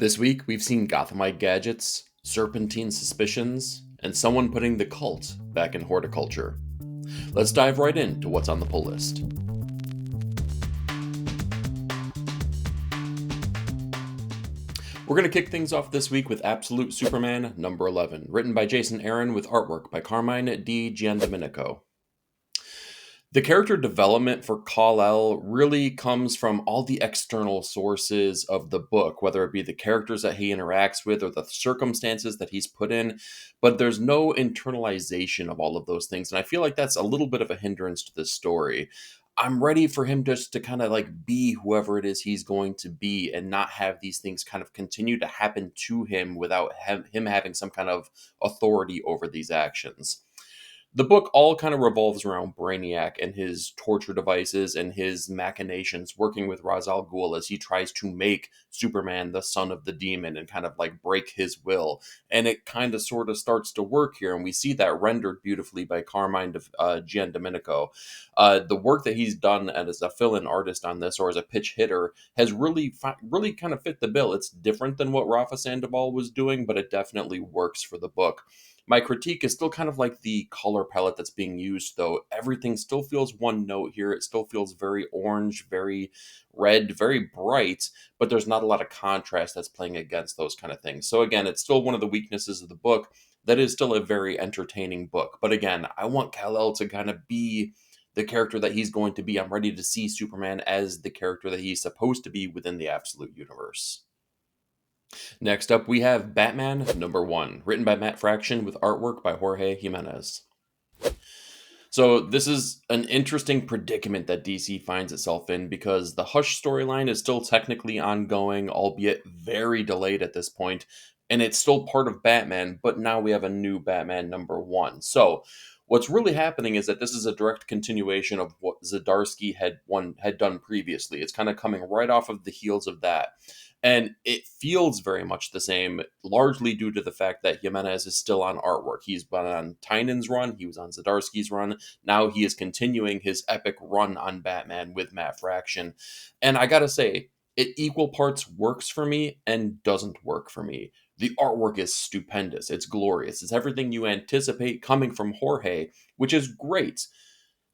This week, we've seen Gothamite gadgets, serpentine suspicions, and someone putting the cult back in horticulture. Let's dive right into what's on the pull list. We're going to kick things off this week with Absolute Superman number 11, written by Jason Aaron with artwork by Carmine Di Giandomenico. The character development for Kal-El really comes from all the external sources of the book, whether it be the characters that he interacts with or the circumstances that he's put in, but there's no internalization of all of those things, and I feel like that's a little bit of a hindrance to this story. I'm ready for him just to kind of like be whoever it is he's going to be and not have these things kind of continue to happen to him without him having some kind of authority over these actions. The book all kind of revolves around Brainiac and his torture devices and his machinations working with Ra's al Ghul as he tries to make Superman the son of the demon and kind of like break his will. And it kind of sort of starts to work here, and we see that rendered beautifully by Carmine Giandomenico. The work that he's done as a fill-in artist on this or as a pitch hitter has really kind of fit the bill. It's different than what Rafa Sandoval was doing, but it definitely works for the book. My critique is still kind of like the color palette that's being used, though. Everything still feels one note here. It still feels very orange, very red, very bright, but there's not a lot of contrast that's playing against those kind of things. So again, it's still one of the weaknesses of the book. That is still a very entertaining book. But again, I want Kal-El to kind of be the character that he's going to be. I'm ready to see Superman as the character that he's supposed to be within the Absolute Universe. Next up, we have Batman number 1, written by Matt Fraction with artwork by Jorge Jimenez. So this is an interesting predicament that DC finds itself in because the Hush storyline is still technically ongoing, albeit very delayed at this point, and it's still part of Batman, but now we have a new Batman number 1. So what's really happening is that this is a direct continuation of what Zdarsky had done previously. It's kind of coming right off of the heels of that. And it feels very much the same, largely due to the fact that Jimenez is still on artwork. He's been on Tynan's run, he was on Zdarsky's run, now he is continuing his epic run on Batman with Matt Fraction. And I gotta say, it equal parts works for me and doesn't work for me. The artwork is stupendous, it's glorious, it's everything you anticipate coming from Jorge, which is great.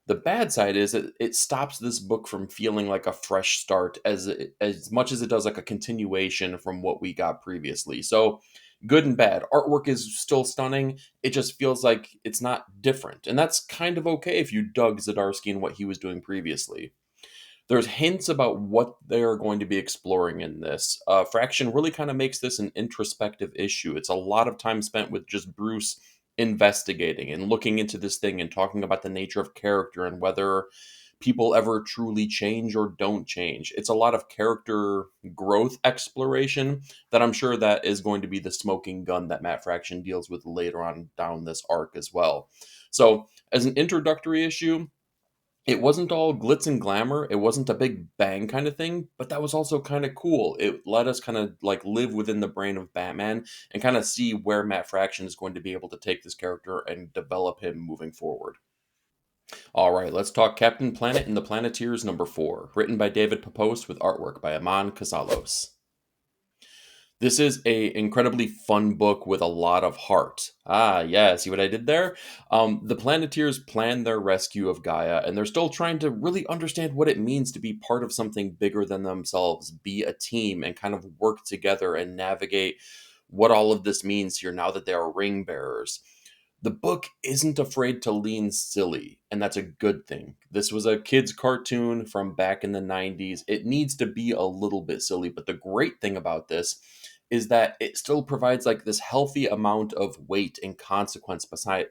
The bad side is that it stops this book from feeling like a fresh start as much as it does like a continuation from what we got previously. So, good and bad. Artwork is still stunning. It just feels like it's not different. And that's kind of okay if you dug Zdarsky and what he was doing previously. There's hints about what they're going to be exploring in this. Fraction really kind of makes this an introspective issue. It's a lot of time spent with just Bruce investigating and looking into this thing and talking about the nature of character and whether people ever truly change or don't change. It's a lot of character growth exploration that I'm sure that is going to be the smoking gun that Matt Fraction deals with later on down this arc as well. So, as an introductory issue, it wasn't all glitz and glamour. It wasn't a big bang kind of thing, but that was also kind of cool. It let us kind of like live within the brain of Batman and kind of see where Matt Fraction is going to be able to take this character and develop him moving forward. All right, let's talk Captain Planet and the Planeteers number 4, written by David Papos with artwork by Aman Casalos. This is a incredibly fun book with a lot of heart. Ah, yeah, see what I did there? The Planeteers plan their rescue of Gaia, and they're still trying to really understand what it means to be part of something bigger than themselves, be a team, and kind of work together and navigate what all of this means here now that they are ring bearers. The book isn't afraid to lean silly, and that's a good thing. This was a kid's cartoon from back in the 90s. It needs to be a little bit silly, but the great thing about this is that it still provides like this healthy amount of weight and consequence beside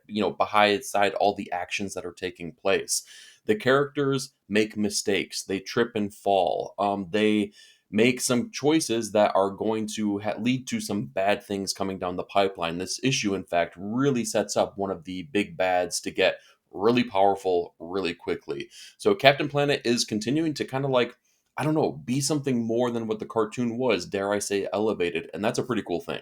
all the actions that are taking place. The characters make mistakes, they trip and fall, they make some choices that are going to lead to some bad things coming down the pipeline. This issue, in fact, really sets up one of the big bads to get really powerful really quickly. So Captain Planet is continuing to kind of like, I don't know, be something more than what the cartoon was, dare I say elevated, and that's a pretty cool thing.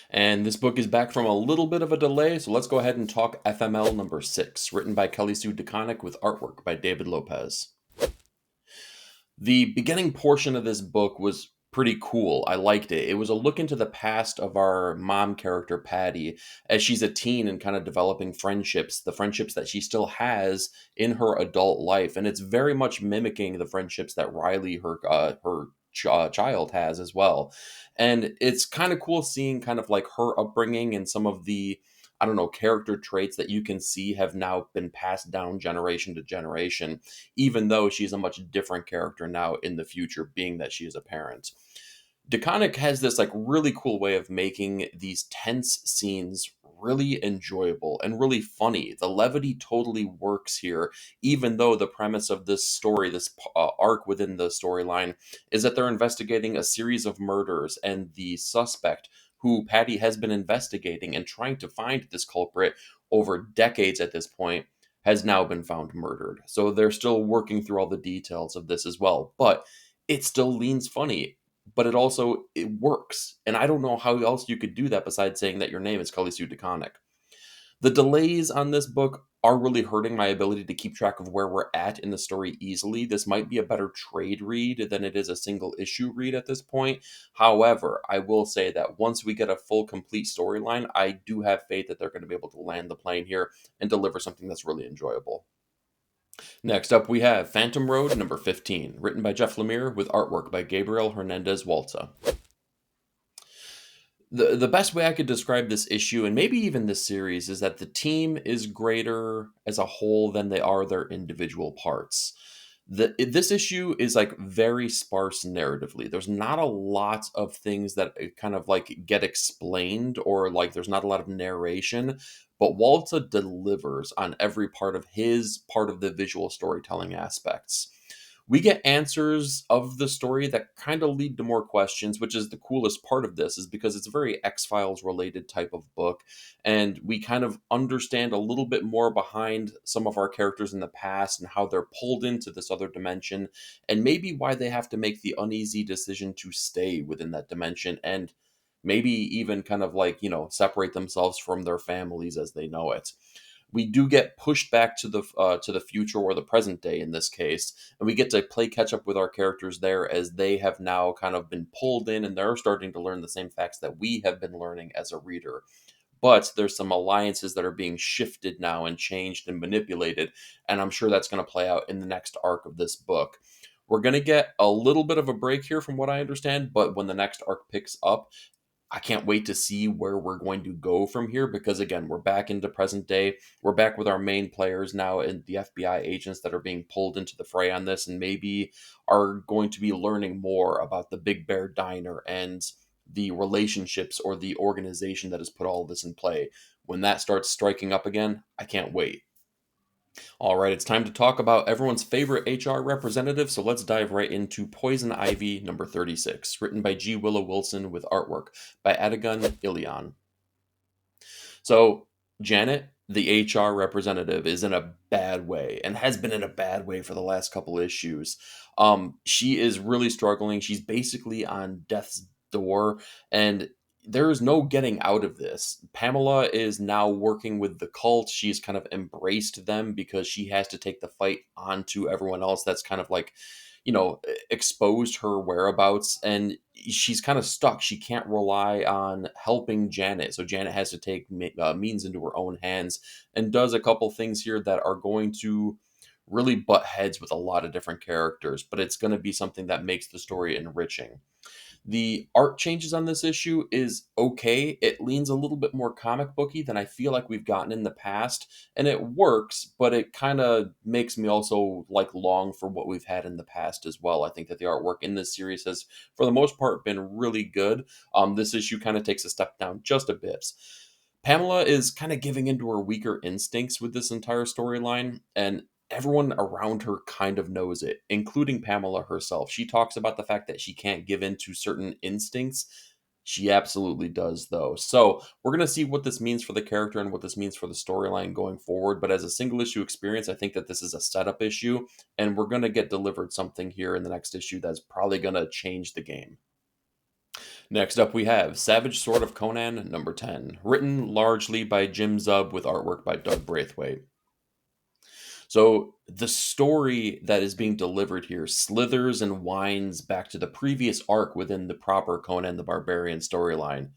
And this book is back from a little bit of a delay, so let's go ahead and talk FML number 6, written by Kelly Sue DeConnick with artwork by David Lopez. The beginning portion of this book was pretty cool. I liked it. It was a look into the past of our mom character, Patty, as she's a teen and kind of developing friendships, the friendships that she still has in her adult life. And it's very much mimicking the friendships that Riley, her child, has as well. And it's kind of cool seeing kind of like her upbringing and some of the, I don't know, character traits that you can see have now been passed down generation to generation, even though she's a much different character now in the future, being that she is a parent. DeConnick has this like really cool way of making these tense scenes really enjoyable and really funny. The levity totally works here, even though the premise of this story, this arc within the storyline, is that they're investigating a series of murders, and the suspect who Patty has been investigating and trying to find this culprit over decades at this point has now been found murdered. So they're still working through all the details of this as well, but it still leans funny, but it works. And I don't know how else you could do that besides saying that your name is Cully Sue DeConnick. The delays on this book are really hurting my ability to keep track of where we're at in the story easily. This might be a better trade read than it is a single issue read at this point. However, I will say that once we get a full, complete storyline, I do have faith that they're going to be able to land the plane here and deliver something that's really enjoyable. Next up, we have Phantom Road number 15, written by Jeff Lemire with artwork by Gabriel Hernandez Walta. The best way I could describe this issue, and maybe even this series, is that the team is greater as a whole than they are their individual parts. This issue is like very sparse narratively. There's not a lot of things that kind of like get explained, or like there's not a lot of narration, but Walta delivers on every part of his part of the visual storytelling aspects. We get answers of the story that kind of lead to more questions, which is the coolest part of this, is because it's a very X-Files related type of book, and we kind of understand a little bit more behind some of our characters in the past and how they're pulled into this other dimension, and maybe why they have to make the uneasy decision to stay within that dimension, and maybe even kind of like, separate themselves from their families as they know it. We do get pushed back to the future, or the present day in this case, and we get to play catch up with our characters there, as they have now kind of been pulled in and they're starting to learn the same facts that we have been learning as a reader. But there's some alliances that are being shifted now and changed and manipulated, and I'm sure that's going to play out in the next arc of this book. We're going to get a little bit of a break here from what I understand, but when the next arc picks up, I can't wait to see where we're going to go from here, because again, we're back into present day. We're back with our main players now, and the FBI agents that are being pulled into the fray on this, and maybe are going to be learning more about the Big Bear Diner and the relationships or the organization that has put all of this in play. When that starts striking up again, I can't wait. All right, it's time to talk about everyone's favorite HR representative, so let's dive right into Poison Ivy number 36, written by G. Willow Wilson with artwork by Adigun Ilion. So, Janet, the HR representative, is in a bad way and has been in a bad way for the last couple issues. She is really struggling. She's basically on death's door, and there is no getting out of this. Pamela is now working with the cult. She's kind of embraced them because she has to take the fight on to everyone else that's kind of like, exposed her whereabouts, and she's kind of stuck. She can't rely on helping Janet, so Janet has to take means into her own hands, and does a couple things here that are going to really butt heads with a lot of different characters, but it's going to be something that makes the story enriching. The art changes on this issue is okay. It leans a little bit more comic booky than I feel like we've gotten in the past, and it works, but it kind of makes me also like long for what we've had in the past as well. I think that the artwork in this series has, for the most part, been really good. This issue kind of takes a step down just a bit. Pamela is kind of giving into her weaker instincts with this entire storyline, and everyone around her kind of knows it, including Pamela herself. She talks about the fact that she can't give in to certain instincts. She absolutely does, though. So we're going to see what this means for the character and what this means for the storyline going forward. But as a single issue experience, I think that this is a setup issue, and we're going to get delivered something here in the next issue that's probably going to change the game. Next up, we have Savage Sword of Conan, number 10, written largely by Jim Zub with artwork by Doug Braithwaite. So the story that is being delivered here slithers and winds back to the previous arc within the proper Conan the Barbarian storyline.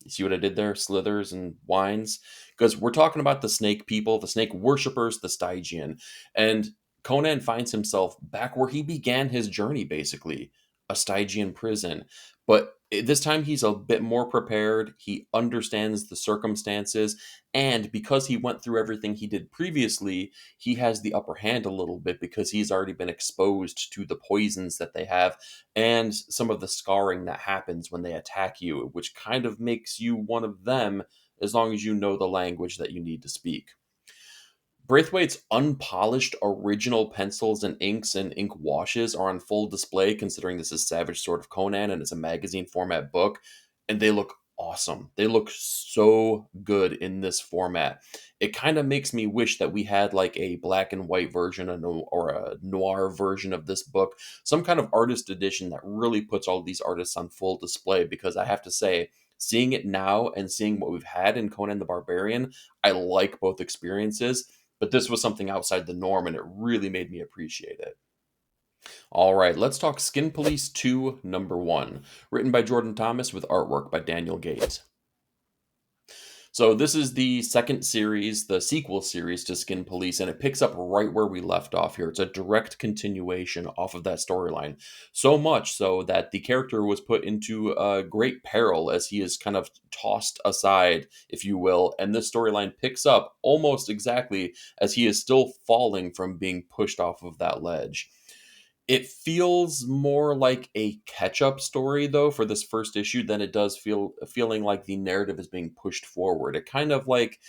You see what I did there? Slithers and winds? Because we're talking about the snake people, the snake worshippers, the Stygian. And Conan finds himself back where he began his journey, basically, a Stygian prison. But this time he's a bit more prepared. He understands the circumstances. And because he went through everything he did previously, he has the upper hand a little bit because he's already been exposed to the poisons that they have and some of the scarring that happens when they attack you, which kind of makes you one of them as long as you know the language that you need to speak. Braithwaite's unpolished original pencils and inks and ink washes are on full display, considering this is Savage Sword of Conan and it's a magazine format book, and they look awesome. They look so good in this format. It kind of makes me wish that we had like a black and white version or a noir version of this book, some kind of artist edition that really puts all these artists on full display, because I have to say, seeing it now and seeing what we've had in Conan the Barbarian, I like both experiences, but this was something outside the norm and it really made me appreciate it. All right, let's talk Skin Police 2, number 1, written by Jordan Thomas with artwork by Daniel Gates. So this is the second series, the sequel series to Skin Police, and it picks up right where we left off here. It's a direct continuation off of that storyline. So much so that the character was put into great peril as he is kind of tossed aside, if you will, and this storyline picks up almost exactly as he is still falling from being pushed off of that ledge. It feels more like a catch-up story though for this first issue than it does feeling like the narrative is being pushed forward. It kind of like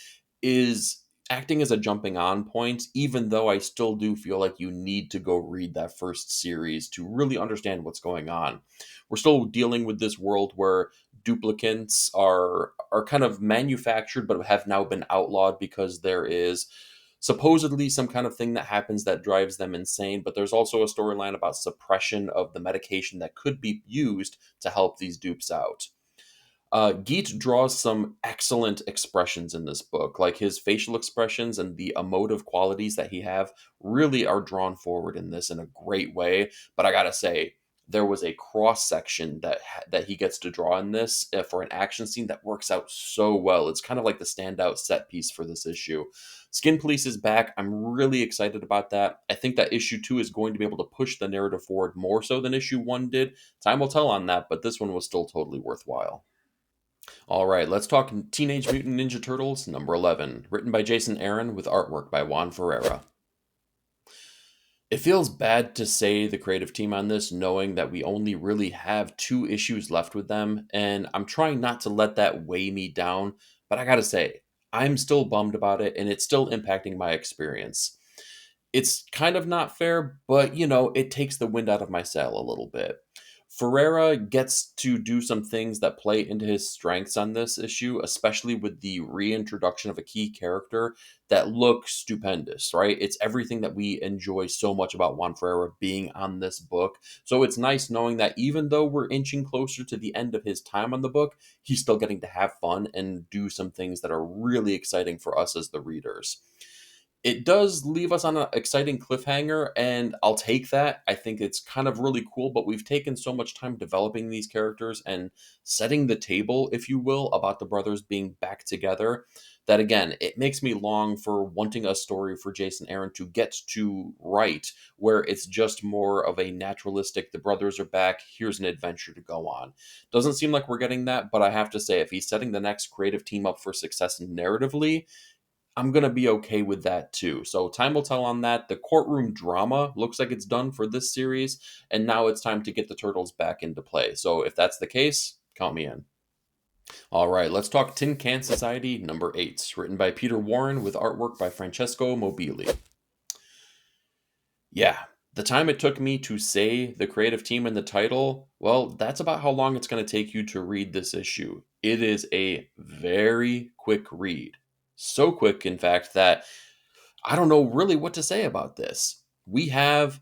is acting as a jumping on point, even though I still do feel like you need to go read that first series to really understand what's going on. We're still dealing with this world where duplicates are kind of manufactured but have now been outlawed because there is supposedly some kind of thing that happens that drives them insane, but there's also a storyline about suppression of the medication that could be used to help these dupes out. Geet draws some excellent expressions in this book, like his facial expressions and the emotive qualities that he have really are drawn forward in this in a great way. But I gotta say, there was a cross section that he gets to draw in this for an action scene that works out so well. It's kind of like the standout set piece for this issue. Skin Police is back. I'm really excited about that. I think that issue 2 is going to be able to push the narrative forward more so than issue 1 did. Time will tell on that, but this one was still totally worthwhile. All right, let's talk Teenage Mutant Ninja Turtles number 11, written by Jason Aaron with artwork by Juan Ferreira. It feels bad to say the creative team on this, knowing that we only really have 2 issues left with them, and I'm trying not to let that weigh me down, but I gotta say, I'm still bummed about it, and it's still impacting my experience. It's kind of not fair, but it takes the wind out of my sail a little bit. Ferreira gets to do some things that play into his strengths on this issue, especially with the reintroduction of a key character that looks stupendous, right? It's everything that we enjoy so much about Juan Ferreira being on this book. So it's nice knowing that even though we're inching closer to the end of his time on the book, he's still getting to have fun and do some things that are really exciting for us as the readers. It does leave us on an exciting cliffhanger, and I'll take that. I think it's kind of really cool, but we've taken so much time developing these characters and setting the table, if you will, about the brothers being back together, that again, it makes me long for wanting a story for Jason Aaron to get to write, where it's just more of a naturalistic, the brothers are back, here's an adventure to go on. Doesn't seem like we're getting that, but I have to say, if he's setting the next creative team up for success narratively, I'm going to be okay with that too. So time will tell on that. The courtroom drama looks like it's done for this series, and now it's time to get the Turtles back into play. So if that's the case, count me in. All right, let's talk Tin Can Society number 8, written by Peter Warren with artwork by Francesco Mobili. Yeah, the time it took me to say the creative team in the title, well, that's about how long it's going to take you to read this issue. It is a very quick read. So quick, in fact, that I don't know really what to say about this. We have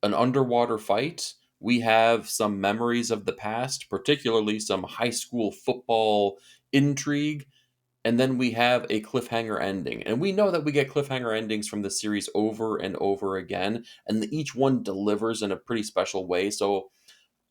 an underwater fight. We have some memories of the past, particularly some high school football intrigue. and then we have a cliffhanger ending. And we know that we get cliffhanger endings from the series over and over again, and each one delivers in a pretty special way. So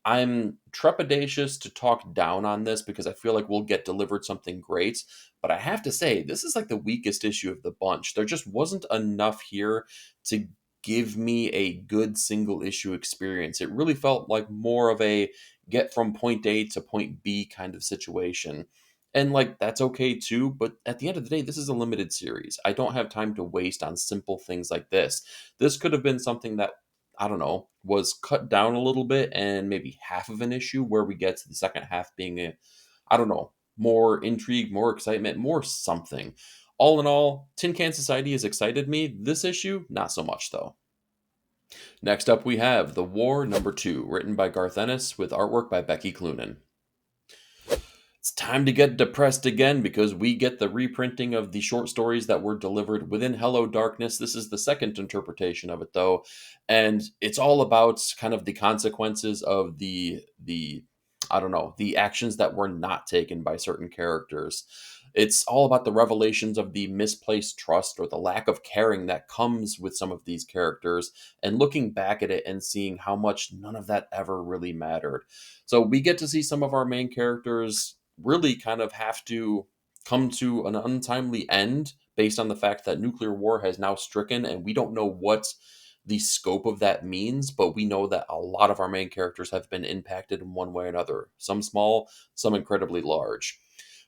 I'm trepidatious to talk down on this because I feel like we'll get delivered something great. But I have to say, this is like the weakest issue of the bunch. There just wasn't enough here to give me a good single issue experience. It really felt like more of a get from point A to point B kind of situation. And like, that's okay too. But at the end of the day, this is a limited series. I don't have time to waste on simple things like this. This could have been something that, I don't know, was cut down a little bit and maybe half of an issue where we get to the second half being I don't know, more intrigue, more excitement, more something. All in all, Tin Can Society has excited me. This issue, not so much though. Next up, we have The War #2, written by Garth Ennis with artwork by Becky Cloonan. It's time to get depressed again because we get the reprinting of the short stories that were delivered within Hello Darkness. This is the second interpretation of it though, and it's all about kind of the consequences of the I don't know, the actions that were not taken by certain characters. It's all about the revelations of the misplaced trust or the lack of caring that comes with some of these characters, and looking back at it and seeing how much none of that ever really mattered. So we get to see some of our main characters really kind of have to come to an untimely end based on the fact that nuclear war has now stricken, and we don't know what the scope of that means, but we know that a lot of our main characters have been impacted in one way or another, some small, some incredibly large.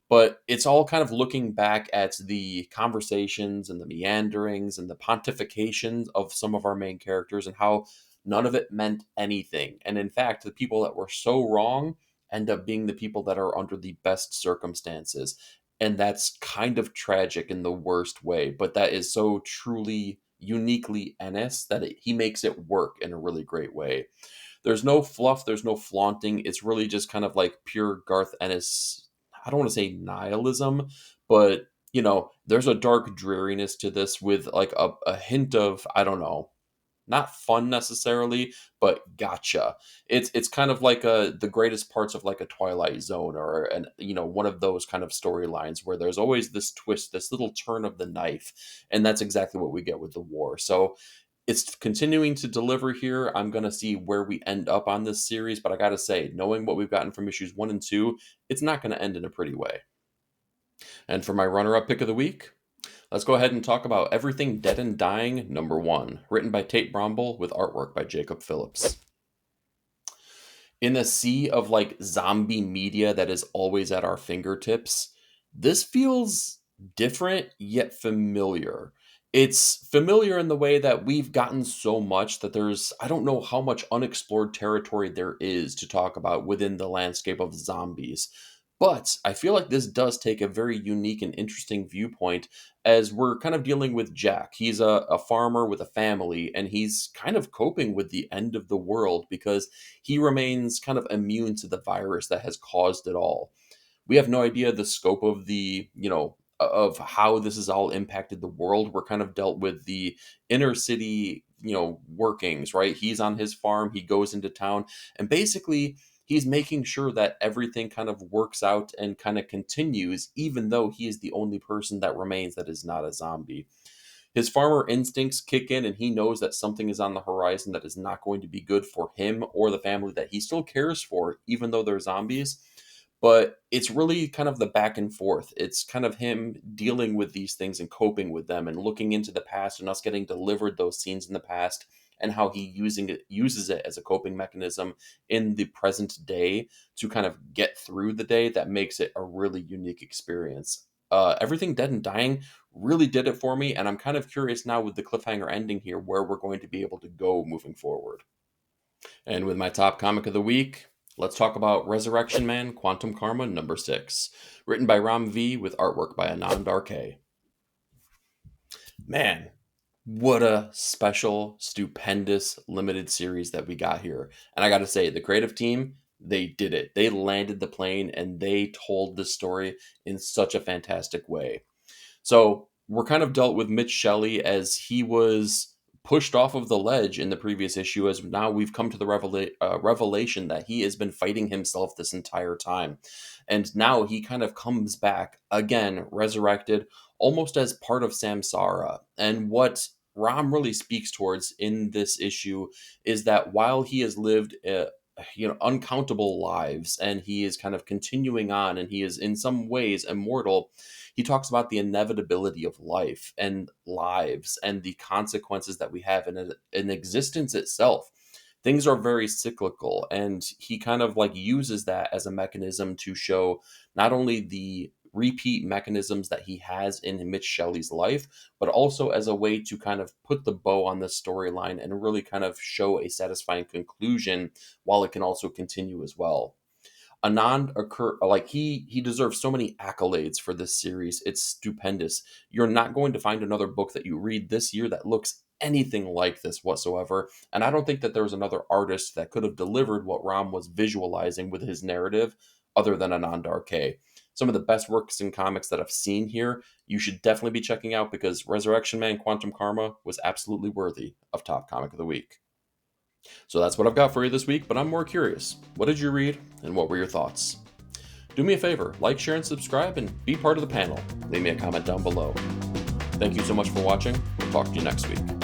But it's all kind of looking back at the conversations and the meanderings and the pontifications of some of our main characters and how none of it meant anything. And in fact, the people that were so wrong end up being the people that are under the best circumstances. And that's kind of tragic in the worst way, but that is so truly uniquely Ennis that he makes it work in a really great way. There's no fluff, there's no flaunting. It's really just kind of like pure Garth Ennis. I don't want to say nihilism, but there's a dark dreariness to this with like a hint of, I don't know, not fun necessarily, but gotcha. It's kind of like the greatest parts of like a Twilight Zone or one of those kind of storylines where there's always this twist, this little turn of the knife, and that's exactly what we get with The War. So it's continuing to deliver here. I'm gonna see where we end up on this series, but I gotta say, knowing what we've gotten from issues 1 and 2, it's not gonna end in a pretty way. And for my runner-up pick of the week, let's go ahead and talk about Everything Dead and Dying #1, written by Tate Bromble with artwork by Jacob Phillips. In a sea of like zombie media that is always at our fingertips, this feels different yet familiar. It's familiar in the way that we've gotten so much that I don't know how much unexplored territory there is to talk about within the landscape of zombies. But I feel like this does take a very unique and interesting viewpoint as we're kind of dealing with Jack. He's a farmer with a family, and he's kind of coping with the end of the world because he remains kind of immune to the virus that has caused it all. We have no idea the scope of of how this has all impacted the world. We're kind of dealt with the inner city, workings, right? He's on his farm, he goes into town, and basically he's making sure that everything kind of works out and kind of continues, even though he is the only person that remains that is not a zombie. His farmer instincts kick in, and he knows that something is on the horizon that is not going to be good for him or the family that he still cares for, even though they're zombies. But it's really kind of the back and forth. It's kind of him dealing with these things and coping with them and looking into the past and us getting delivered those scenes in the past and how he uses it as a coping mechanism in the present day to kind of get through the day that makes it a really unique experience. Everything Dead and Dying really did it for me, and I'm kind of curious now with the cliffhanger ending here where we're going to be able to go moving forward. And with my top comic of the week, let's talk about Resurrection Man Quantum Karma #6, written by Ram V with artwork by Anand RK. Man, what a special, stupendous, limited series that we got here. And I got to say, the creative team, they did it. They landed the plane and they told this story in such a fantastic way. So we're kind of dealt with Mitch Shelley as he was pushed off of the ledge in the previous issue, as now we've come to the revelation that he has been fighting himself this entire time. And now he kind of comes back again, resurrected, almost as part of Samsara. And what Ram really speaks towards in this issue is that while he has lived uncountable lives, and he is kind of continuing on, and he is in some ways immortal, he talks about the inevitability of life and lives and the consequences that we have in existence itself. Things are very cyclical, and he kind of like uses that as a mechanism to show not only the repeat mechanisms that he has in Mitch Shelley's life, but also as a way to kind of put the bow on the storyline and really kind of show a satisfying conclusion, while it can also continue as well. Anand he deserves so many accolades for this series. It's stupendous. You're not going to find another book that you read this year that looks anything like this whatsoever. And I don't think that there was another artist that could have delivered what Ram was visualizing with his narrative other than Anand RK. Some of the best works in comics that I've seen here, you should definitely be checking out, because Resurrection Man Quantum Karma was absolutely worthy of Top Comic of the Week. So that's what I've got for you this week, but I'm more curious. What did you read, and what were your thoughts? Do me a favor, like, share, and subscribe, and be part of the panel. Leave me a comment down below. Thank you so much for watching. We'll talk to you next week.